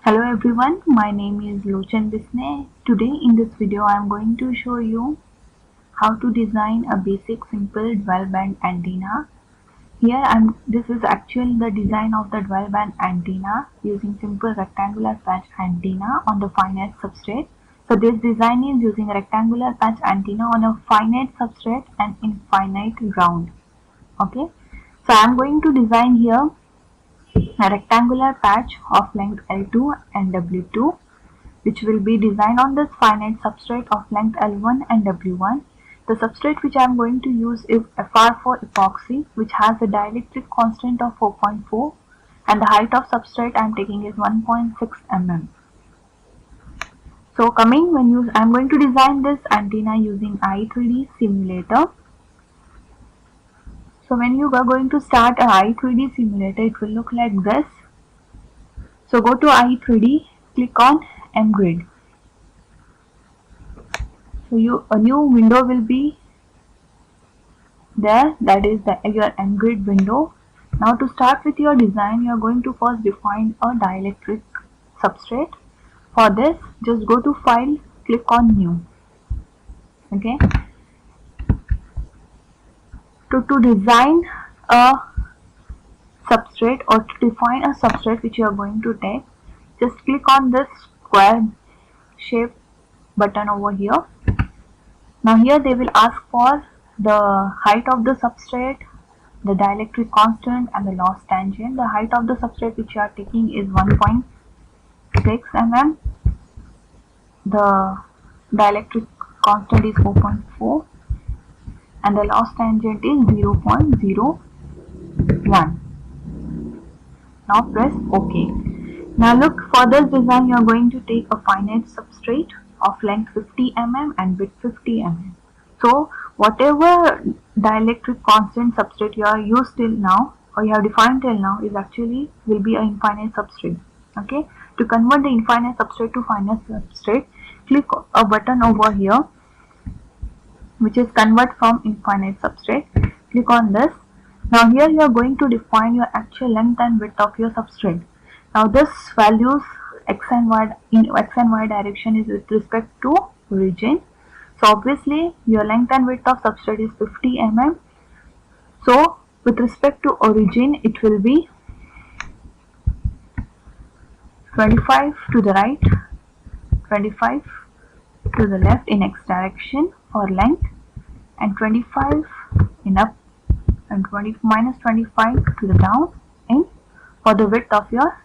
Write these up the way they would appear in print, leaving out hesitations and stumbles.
Hello everyone, my name is Lochan Bisne. Today in this video I am going to show you how to design a basic simple dual band antenna. This is actually the design of the dual band antenna using simple rectangular patch antenna on the finite substrate. So this design is using a rectangular patch antenna on a finite substrate and infinite ground. Okay, so I am going to design here a rectangular patch of length L2 and W2, which will be designed on this finite substrate of length L1 and W1. The substrate which I am going to use is FR4 epoxy, which has a dielectric constant of 4.4 and the height of substrate I am taking is 1.6 mm. So I am going to design this antenna using IE3D simulator. So when you are going to start a IE3D simulator, it will look like this. So go to IE3D, click on mgrid. So a new window will be there, that is your mgrid window. Now to start with your design, you are going to first define a dielectric substrate. For this, just go to file, click on new. Okay. To design a substrate or to define a substrate which you are going to take, just click on this square shape button over here. Now here they will ask for the height of the substrate, the dielectric constant and the loss tangent. The height of the substrate which you are taking is 1.6 mm. The dielectric constant is 4.4 and the loss tangent is 0.01. Now press OK. Now look, for this design you are going to take a finite substrate of length 50 mm and width 50 mm. So whatever dielectric constant substrate you are used till now or you have defined till now is actually will be an infinite substrate. Okay. To convert the infinite substrate to finite substrate, click a button over here which is convert from infinite substrate. Click on this. Now here you are going to define your actual length and width of your substrate. Now this values x and y in x and y direction is with respect to origin. So obviously your length and width of substrate is 50 mm. So with respect to origin it will be 25 to the right, 25 to the left in x direction for length and 25 in up and minus 25 to the down in for the width of your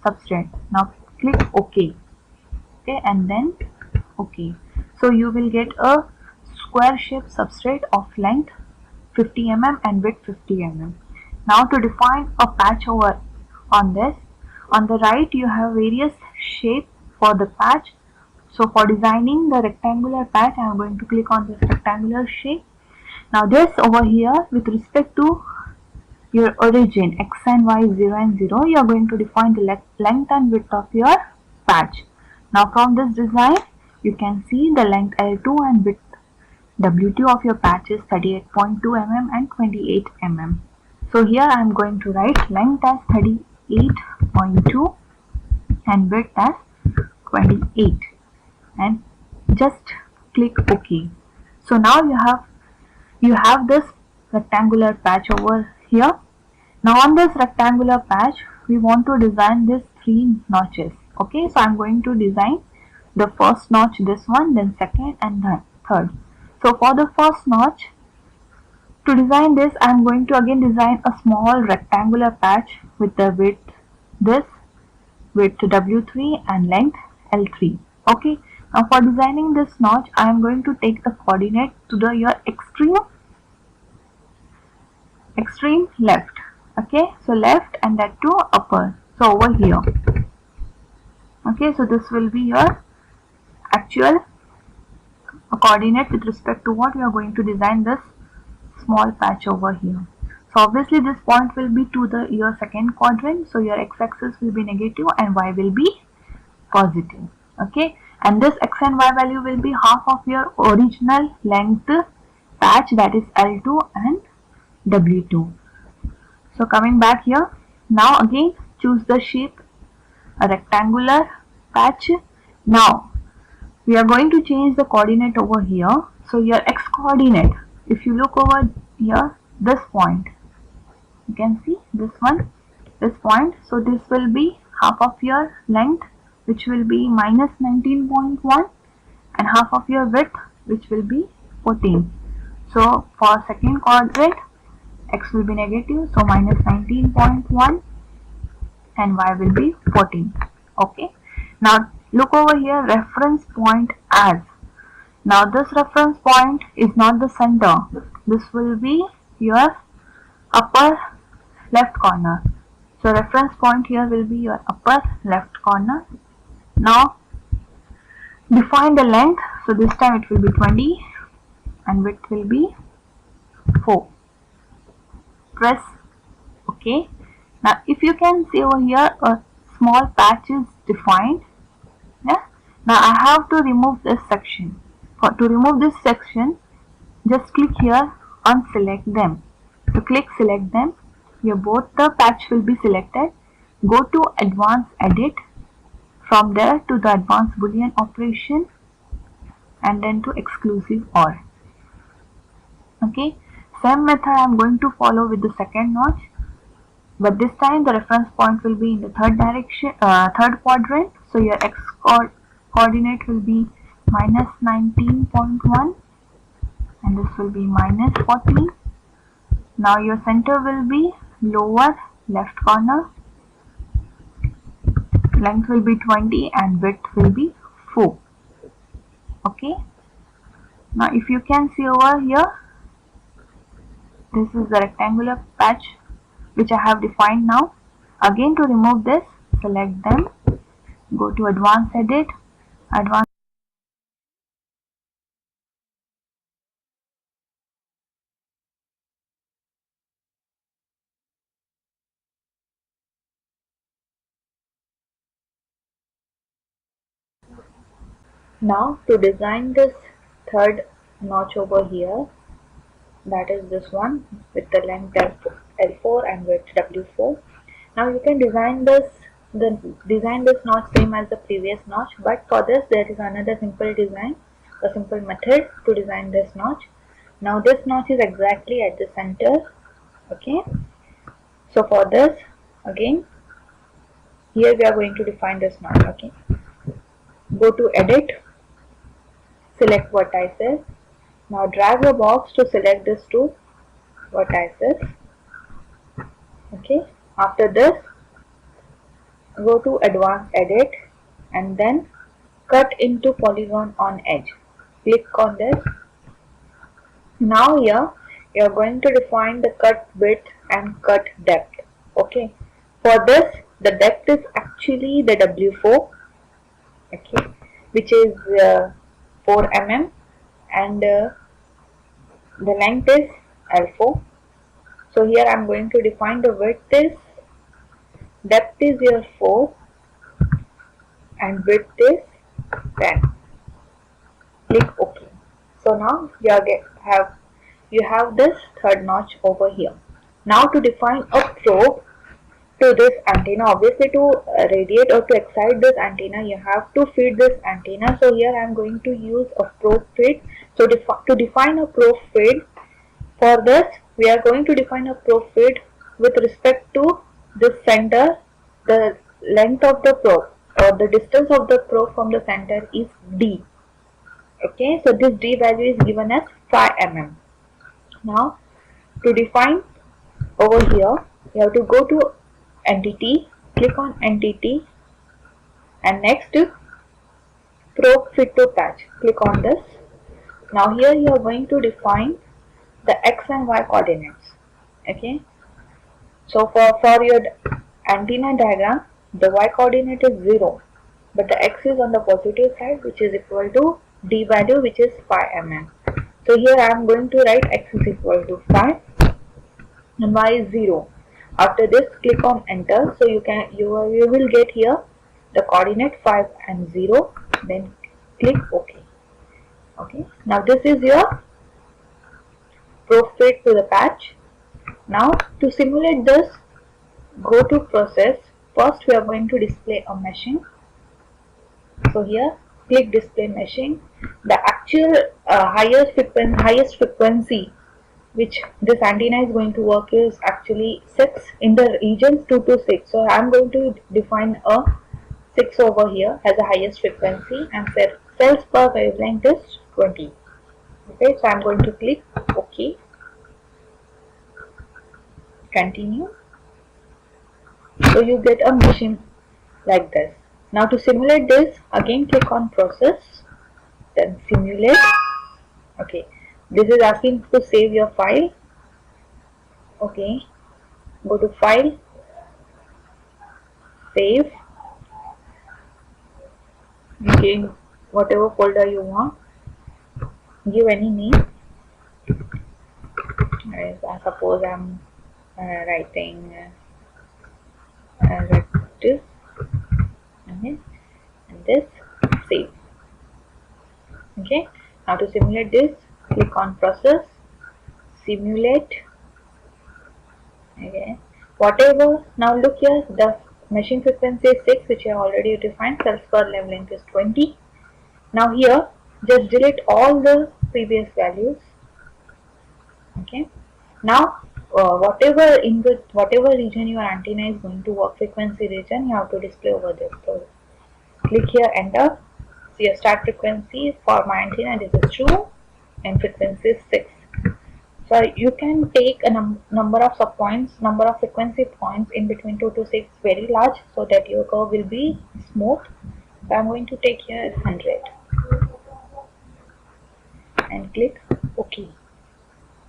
substrate. Now click OK. Okay, and then OK. So you will get a square shaped substrate of length 50 mm and width 50 mm. Now to define a patch over on this, on the right you have various shapes for the patch. So for designing the rectangular patch, I am going to click on this rectangular shape. Now this over here with respect to your origin x and y 0 and 0, you are going to define the length and width of your patch. Now from this design, you can see the length L2 and width W2 of your patch is 38.2 mm and 28 mm. So here I am going to write length as 38.2 and width as 28. And just click OK. So now you have this rectangular patch over here. Now on this rectangular patch we want to design these 3 notches. Okay, so I am going to design the first notch, this one, then second and then third. So for the first notch, to design this I am going to again design a small rectangular patch with the width width W3 and length L3. Okay. Now for designing this notch, I am going to take the coordinate to your extreme left. Okay, so left and that to upper. So over here. Okay, so this will be your actual coordinate with respect to what we are going to design this small patch over here. So obviously this point will be to your second quadrant. So your x-axis will be negative and y will be positive. Okay. And this x and y value will be half of your original length patch, that is L2 and W2. So coming back here, now again choose the shape a rectangular patch. Now we are going to change the coordinate over here. So your x coordinate, if you look over here, this point, you can see this one, this point. So this will be half of your length, which will be minus 19.1, and half of your width, which will be 14. So for second quadrant, x will be negative, so minus 19.1, and y will be 14. Okay. Now look over here, reference point as. Now this reference point is not the center. This will be your upper left corner. So reference point here will be your upper left corner. Now define the length. So this time it will be 20 and width will be 4. Press OK. Now if you can see over here, a small patch is defined. Yeah. Now I have to remove this section. To remove this section, just click here on select them. So click select them. Here both the patch will be selected. Go to advanced edit. From there to the advanced boolean operation, and then to exclusive OR. Okay. Same method I am going to follow with the second notch, but this time the reference point will be in the third direction, third quadrant. So your x coordinate will be minus 19.1 and this will be minus 14. Now your center will be lower left corner, length will be 20 and width will be 4. Okay. Now if you can see over here, this is the rectangular patch which I have defined now. Again, to remove this, select them, go to advanced edit, advanced. Now to design this third notch over here, that is this one with the length L4 and width W4. Now you can design this notch same as the previous notch, but for this there is another simple design, a simple method to design this notch. Now this notch is exactly at the center. Okay. So for this, again, here we are going to define this notch. Okay. Go to edit, select vertices. Now drag your box to select these two vertices. Okay. After this, go to advanced edit and then cut into polygon on edge. Click on this. Now here you are going to define the cut width and cut depth. Okay. For this, the depth is actually the W4. Okay, which is 4 mm, and the length is L4. So here I am going to define the width is, depth is your 4 and width is 10. Click OK. So now you have this third notch over here. Now to define a probe to this antenna, obviously to radiate or to excite this antenna, you have to feed this antenna. So here I am going to use a probe feed. So to define a probe feed, for this we are going to define a probe feed with respect to this center. The length of the probe or the distance of the probe from the center is D. Okay, so this D value is given as 5 mm. Now to define over here, you have to go to entity, click on entity, and next probe fit to patch. Click on this. Now here you are going to define the x and y coordinates. Okay. So for your antenna diagram, the y coordinate is 0, but the x is on the positive side, which is equal to D value, which is 5 mm. So here I am going to write x is equal to 5 and y is 0. After this, click on enter. So you will get here the coordinate 5 and 0. Then click OK. Okay. Now this is your probe fit to the patch. Now to simulate this, go to process, First we are going to display a meshing. So here click display meshing. The actual highest frequency which this antenna is going to work is actually 6 in the regions 2 to 6. So I am going to define a 6 over here as the highest frequency, and cells per wavelength is 20. Okay, so I am going to click OK, continue. So you get a machine like this. Now to simulate this, again click on process, then simulate. Okay, this is asking to save your file. Okay, go to file, save, give whatever folder you want, give any name. I suppose I'm writing reactive, okay, and this save. Okay, now to simulate this, click on process, simulate. Okay, whatever. Now look here, the machine frequency is 6, which I already defined. Cells per wavelength is 20. Now here, just delete all the previous values. Okay. Now, whatever region your antenna is going to work, frequency region, you have to display over there. So click here, enter. So your start frequency for my antenna, this is 2, and frequency is 6. So you can take a number of subpoints, number of frequency points in between 2 to 6 very large, so that your curve will be smooth. So I'm going to take here 100 and click OK.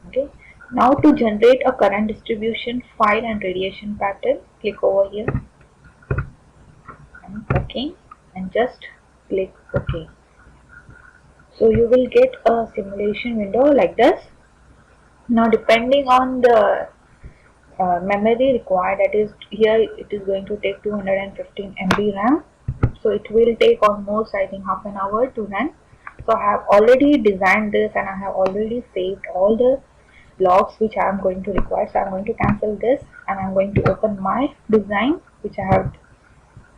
Okay. Now to generate a current distribution file and radiation pattern, click over here and OK, and just click OK. So you will get a simulation window like this. Now depending on the memory required, that is here it is going to take 215 MB RAM. So it will take almost, I think, half an hour to run. So I have already designed this and I have already saved all the blocks which I am going to require. So I am going to cancel this and I am going to open my design which I have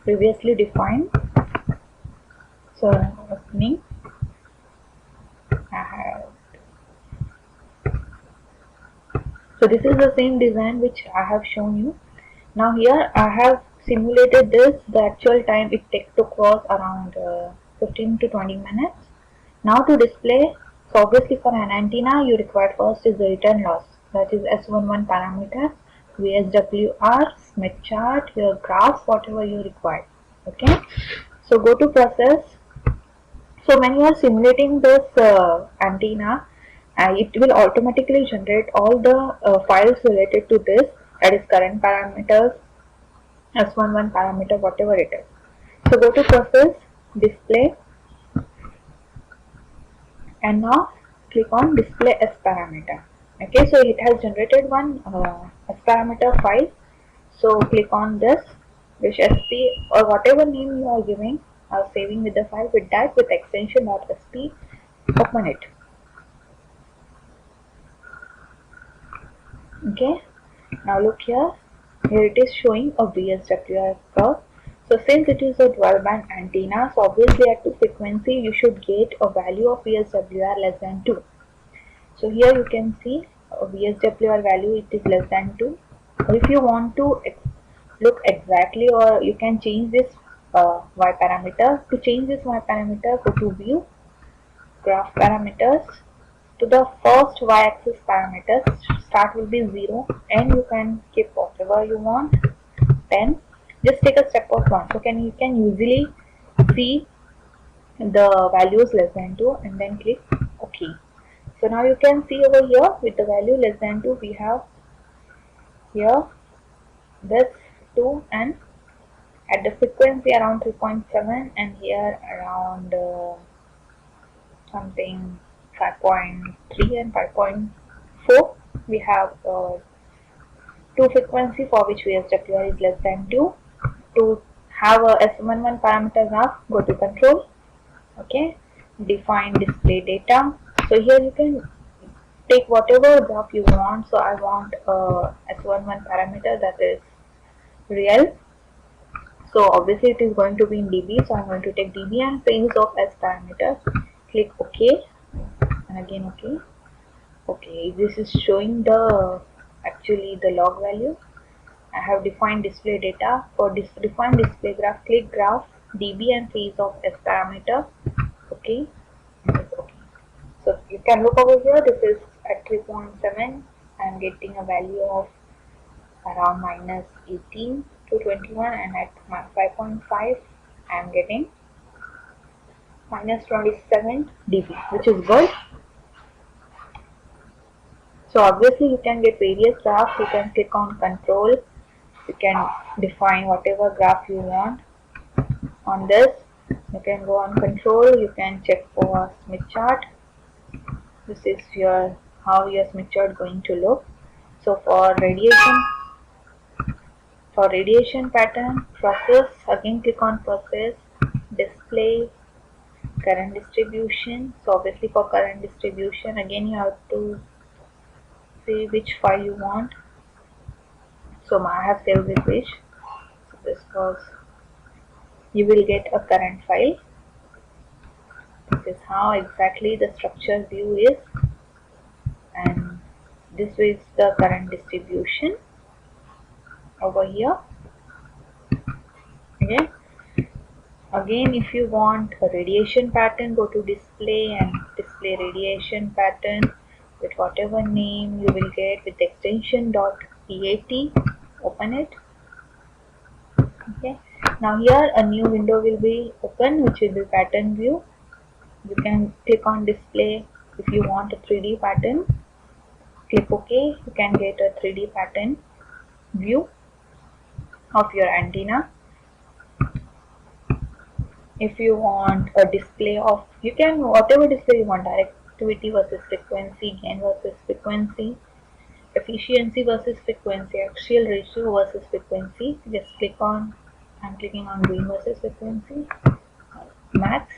previously defined. So opening, so this is the same design which I have shown you. Now here I have simulated this. The actual time it took was around 15 to 20 minutes. Now to display, so obviously for an antenna you require first is the return loss, that is S11 parameter, VSWR, Smith chart, your graph, whatever you require. Okay, so go to process. So when you are simulating this antenna, it will automatically generate all the files related to this, that is current parameters, S11 parameter, whatever it is. So go to process, display, and now click on display S parameter. Okay, so it has generated one S parameter file. So click on this SP or whatever name you are giving or saving with the file, with that with extension .sp, open it. Okay, now look here, it is showing a VSWR curve. So since it is a dual band antenna, so obviously at 2 frequency you should get a value of VSWR less than 2. So here you can see a VSWR value, it is less than 2. Or if you want to look exactly, or you can change this Y parameter. To change this Y parameter, go to view, graph parameters. To the first y-axis parameters, start will be 0 and you can keep whatever you want. 10, just take a step of 1, so you can easily see the values less than 2 and then click OK. So now you can see over here with the value less than 2 we have here this 2 and at the frequency around 3.7 and here around something 5.3 and 5.4 we have 2 frequency for which VSWR is less than 2. To have a S11 parameter graph, go to control, okay, define display data. So here you can take whatever graph you want. So I want a S11 parameter, that is real. So obviously it is going to be in dB, so I'm going to take dB and phase of as parameter. Click OK and again OK. Okay, this is showing the actually the log value. I have defined display data. For this define display graph, click graph dB and phase of as parameter. Okay, okay. So you can look over here. This is at 3.7. I am getting a value of around minus 18 to 21, and at 5.5 I am getting minus 27 dB, which is good. So obviously you can get various graphs. You can click on control. You can define whatever graph you want on this. You can go on control. You can check for Smith chart. This is your how your Smith chart going to look. So for radiation pattern process, again click on process, display, current distribution. So obviously for current distribution, again you have to see which file you want. So I have saved this page. So this was, you will get a current file. This is how exactly the structure view is, and this is the current distribution over here. Okay. Again, if you want a radiation pattern, go to display and display radiation pattern with whatever name you will get with extension .pat. Open it. Okay. Now here a new window will be open, which will be pattern view. You can click on display if you want a 3D pattern. Click OK. You can get a 3D pattern view of your antenna. If you want a display of, you can whatever display you want, directivity versus frequency, gain versus frequency, efficiency versus frequency, axial ratio versus frequency. Just click on, I'm clicking on gain versus frequency, max.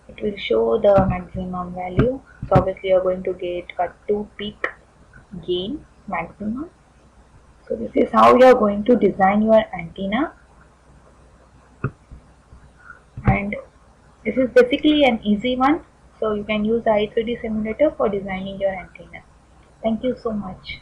It will show the maximum value. So obviously you're going to get a 2 peak gain maximum. So this is how you are going to design your antenna, and this is basically an easy one. So you can use IE3D simulator for designing your antenna. Thank you so much.